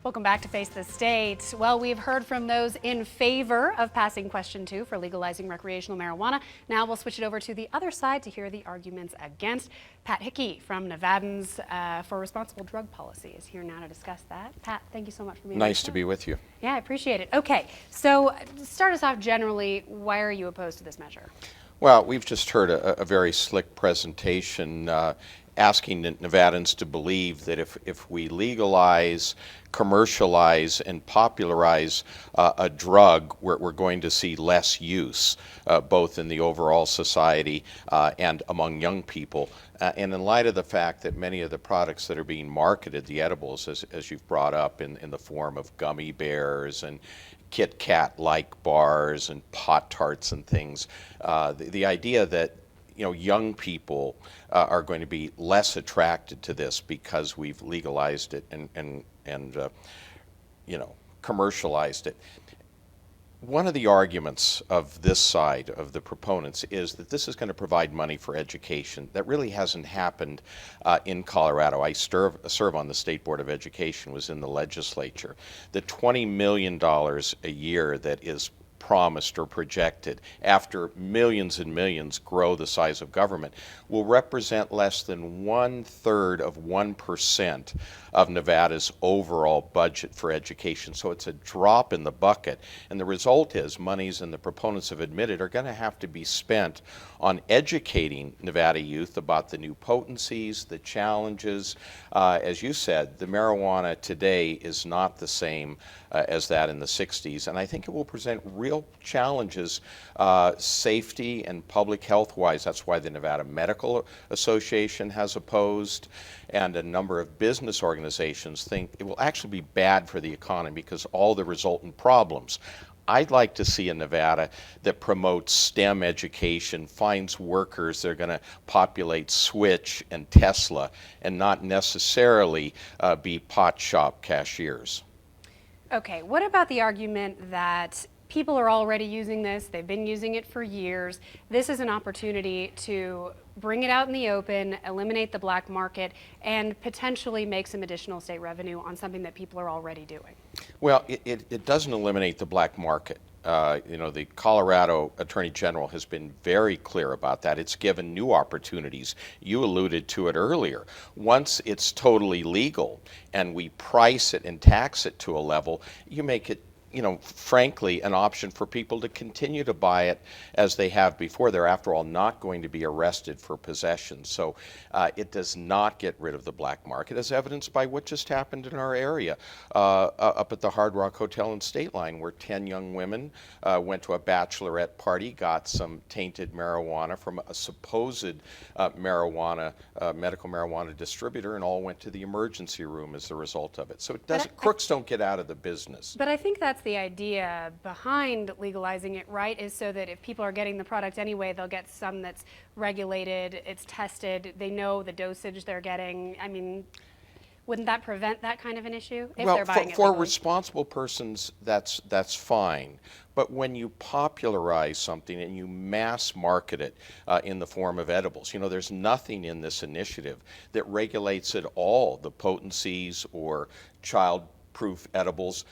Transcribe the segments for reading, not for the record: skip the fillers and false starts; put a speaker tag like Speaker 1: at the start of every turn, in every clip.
Speaker 1: Welcome back to Face the State. Well, we've heard from those in favor of passing question 2 for legalizing recreational marijuana. Now we'll switch it over to the other side to hear the arguments against. Pat Hickey from Nevadans for Responsible Drug Policy is here now to discuss that. Pat, thank you so much for being here.
Speaker 2: Nice to be with you.
Speaker 1: Yeah, I appreciate it. Okay, so start us off generally, why are you opposed to this measure?
Speaker 2: Well, we've just heard a very slick presentation asking Nevadans to believe that if we legalize, commercialize, and popularize a drug, we're going to see less use, both in the overall society and among young people. And in light of the fact that many of the products that are being marketed, the edibles, as you've brought up, in the form of gummy bears and Kit Kat-like bars and Pop-Tarts and things, the idea that young people are going to be less attracted to this because we've legalized it and commercialized it. One of the arguments of this side of the proponents is that this is going to provide money for education. That really hasn't happened in Colorado. I serve on the State Board of Education, was in the legislature. The $20 million a year that is promised or projected after millions and millions grow the size of government will represent less than 1/3 of 1% of Nevada's overall budget for education. So it's a drop in the bucket, and the result is monies, and the proponents have admitted, are going to have to be spent on educating Nevada youth about the new potencies, the challenges. As you said, the marijuana today is not the same as that in the 60s, and I think it will present real challenges safety and public health wise. That's why the Nevada Medical Association has opposed, and a number of business organizations think it will actually be bad for the economy because all the resultant problems. I'd like to see a Nevada that promotes STEM education, finds workers that are going to populate Switch and Tesla, and not necessarily be pot shop cashiers.
Speaker 1: Okay, what about the argument that people are already using this, they've been using it for years, this is an opportunity to bring it out in the open, eliminate the black market, and potentially make some additional state revenue on something that people are already doing?
Speaker 2: Well, it doesn't eliminate the black market. The Colorado Attorney General has been very clear about that. It's given new opportunities. You alluded to it earlier. Once it's totally legal and we price it and tax it to a level, you make it frankly, an option for people to continue to buy it as they have before. They're, after all, not going to be arrested for possession. So it does not get rid of the black market, as evidenced by what just happened in our area, up at the Hard Rock Hotel in State Line, where 10 young women went to a bachelorette party, got some tainted marijuana from a supposed medical marijuana distributor, and all went to the emergency room as a result of it. So it doesn't, crooks don't get out of the business.
Speaker 1: But I think that's the idea behind legalizing it, right, is so that if people are getting the product anyway, they'll get some that's regulated, it's tested, they know the dosage they're getting. I mean, wouldn't that prevent that kind of an issue if they're buying it
Speaker 2: for
Speaker 1: legally?
Speaker 2: responsible persons, that's fine. But when you popularize something and you mass market it in the form of edibles, there's nothing in this initiative that regulates at all the potencies or child-proof edibles.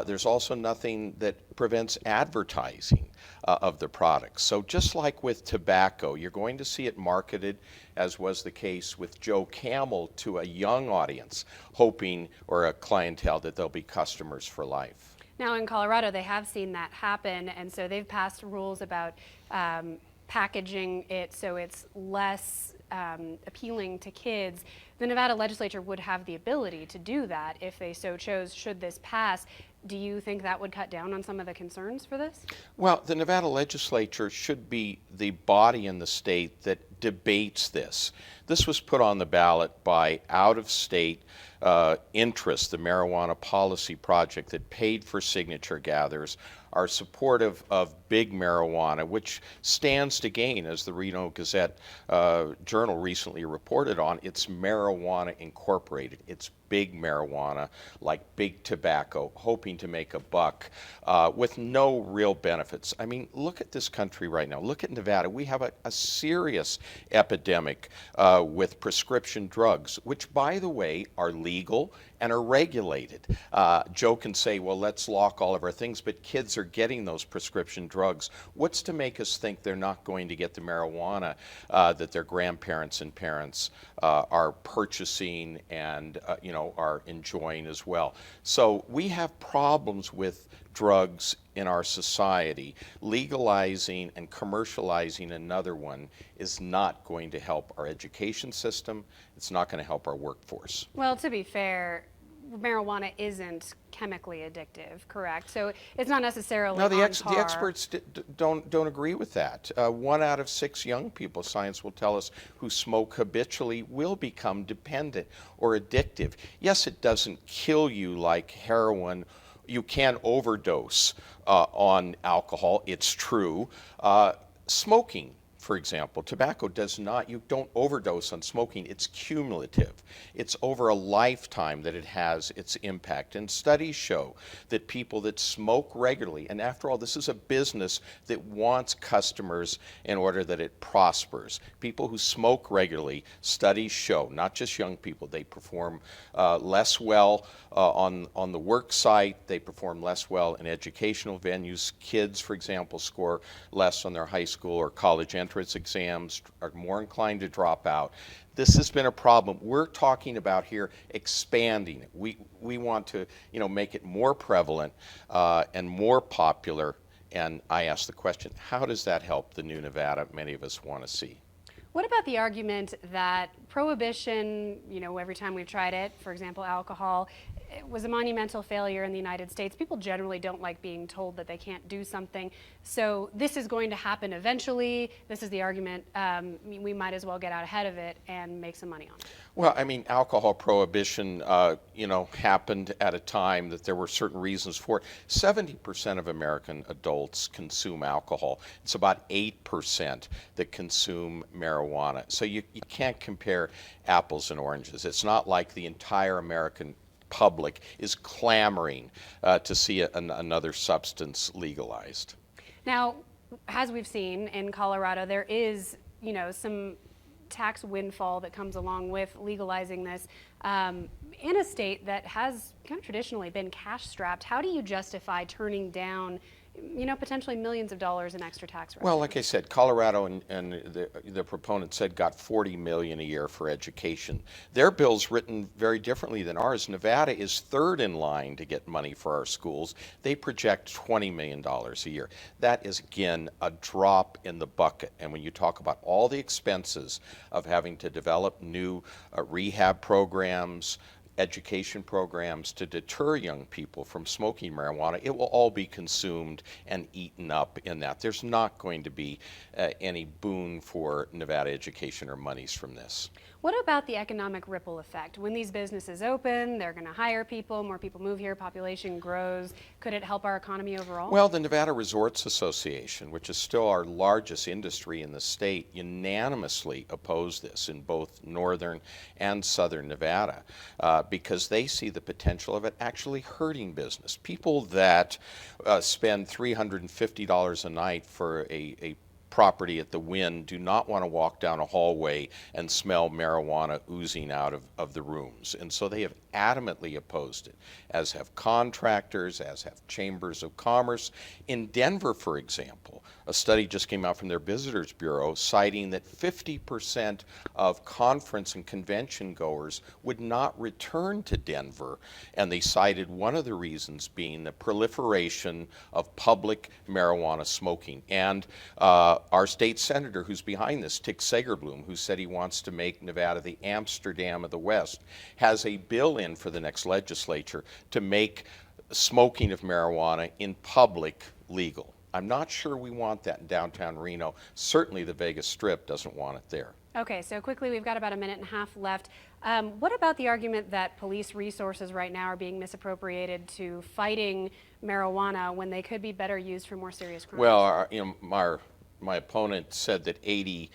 Speaker 2: There's also nothing that prevents advertising of the products. So just like with tobacco, you're going to see it marketed, as was the case with Joe Camel, to a young audience, hoping, or a clientele, that they'll be customers for life.
Speaker 1: Now in Colorado, they have seen that happen, and so they've passed rules about packaging it so it's less appealing to kids. The Nevada legislature would have the ability to do that if they so chose, should this pass. Do you think that would cut down on some of the concerns for this?
Speaker 2: Well, the Nevada legislature should be the body in the state that debates this. This was put on the ballot by out-of-state interest, the Marijuana Policy Project, that paid for signature gatherers. are supportive of big marijuana, which stands to gain, as the Reno Gazette Journal recently reported on. It's Marijuana Incorporated. It's big marijuana, like big tobacco, hoping to make a buck with no real benefits. I mean, look at this country right now. Look at Nevada. We have a serious epidemic with prescription drugs, which, by the way, are legal and are regulated. Joe can say, well, let's lock all of our things, but kids are getting those prescription drugs. What's to make us think they're not going to get the marijuana that their grandparents and parents are purchasing and are enjoying as well? So we have problems with drugs in our society. Legalizing and commercializing another one is not going to help our education system. It's not going to help our workforce.
Speaker 1: Well, to be fair, marijuana isn't chemically addictive, correct? So it's not necessarily
Speaker 2: No, the
Speaker 1: on par.
Speaker 2: experts don't agree with that. 1 out of 6 young people, science will tell us, who smoke habitually will become dependent or addictive. Yes, it doesn't kill you like heroin. You can overdose on alcohol, it's true. Smoking, for example, tobacco does not, you don't overdose on smoking, it's cumulative. It's over a lifetime that it has its impact. And studies show that people that smoke regularly, and after all, this is a business that wants customers in order that it prospers. People who smoke regularly, studies show, not just young people, they perform less well on the work site, they perform less well in educational venues. Kids, for example, score less on their high school or college entrance exams, are more inclined to drop out. This has been a problem. We're talking about here expanding it. We want to make it more prevalent and more popular. And I ask the question, how does that help the new Nevada many of us want to see?
Speaker 1: What about the argument that prohibition, every time we've tried it, for example, alcohol, it was a monumental failure in the United States. People generally don't like being told that they can't do something. So this is going to happen eventually. This is the argument. We might as well get out ahead of it and make some money on it.
Speaker 2: Well, I mean, alcohol prohibition, happened at a time that there were certain reasons for it. 70% of American adults consume alcohol. It's about 8% that consume marijuana. So you can't compare apples and oranges. It's not like the entire American public is clamoring to see another substance legalized.
Speaker 1: Now, as we've seen in Colorado, there is, some tax windfall that comes along with legalizing this in a state that has kind of traditionally been cash strapped. How do you justify turning down potentially millions of dollars in extra tax revenue?
Speaker 2: Well, like I said, Colorado and the proponent said got $40 million a year for education. Their bill's written very differently than ours. Nevada is third in line to get money for our schools. They project $20 million a year. That is, again, a drop in the bucket. And when you talk about all the expenses of having to develop new rehab programs, education programs to deter young people from smoking marijuana, it will all be consumed and eaten up in that. There's not going to be any boon for Nevada education or monies from this.
Speaker 1: What about the economic ripple effect? When these businesses open, they're going to hire people, more people move here, population grows. Could it help our economy overall?
Speaker 2: Well, the Nevada Resorts Association, which is still our largest industry in the state, unanimously opposed this in both northern and southern Nevada because they see the potential of it actually hurting business. People that spend $350 a night for a property at the Wynn do not want to walk down a hallway and smell marijuana oozing out of the rooms. And so they have adamantly opposed it, as have contractors, as have chambers of commerce. In Denver, for example, a study just came out from their Visitors Bureau citing that 50% of conference and convention goers would not return to Denver. And they cited one of the reasons being the proliferation of public marijuana smoking. And our state senator who's behind this, Tick Segerblum, who said he wants to make Nevada the Amsterdam of the West, has a bill in for the next legislature to make smoking of marijuana in public legal. I'm not sure we want that in downtown Reno. Certainly the Vegas Strip doesn't want it there.
Speaker 1: Okay, so quickly, we've got about a minute and a half left. What about the argument that police resources right now are being misappropriated to fighting marijuana when they could be better used for more serious crimes?
Speaker 2: Well, my opponent said that 80%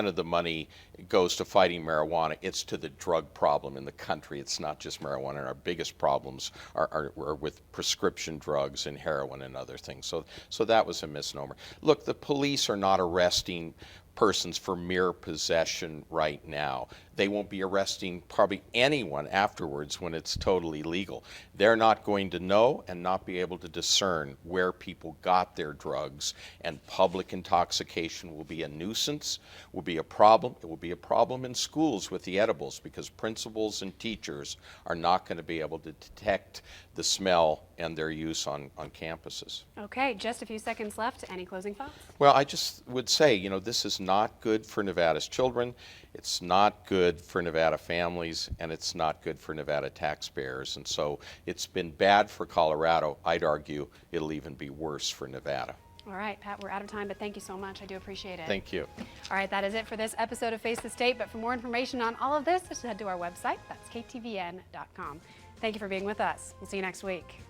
Speaker 2: of the money goes to fighting marijuana. It's to the drug problem in the country. It's not just marijuana. And our biggest problems are with prescription drugs and heroin and other things. So that was a misnomer. Look, the police are not arresting persons for mere possession right now. They won't be arresting probably anyone afterwards when it's totally legal. They're not going to know and not be able to discern where people got their drugs, and public intoxication will be a nuisance, will be a problem. It will be a problem in schools with the edibles because principals and teachers are not going to be able to detect the smell and their use on campuses.
Speaker 1: Okay, just a few seconds left. Any closing thoughts?
Speaker 2: Well, I just would say, this is not good for Nevada's children, it's not good for Nevada families, and it's not good for Nevada taxpayers. And so it's been bad for Colorado. I'd argue it'll even be worse for Nevada.
Speaker 1: All right, Pat, we're out of time, but thank you so much. I do appreciate it.
Speaker 2: Thank you.
Speaker 1: All right, that is it for this episode of Face the State. But for more information on all of this, just head to our website. That's ktvn.com. Thank you for being with us. We'll see you next week.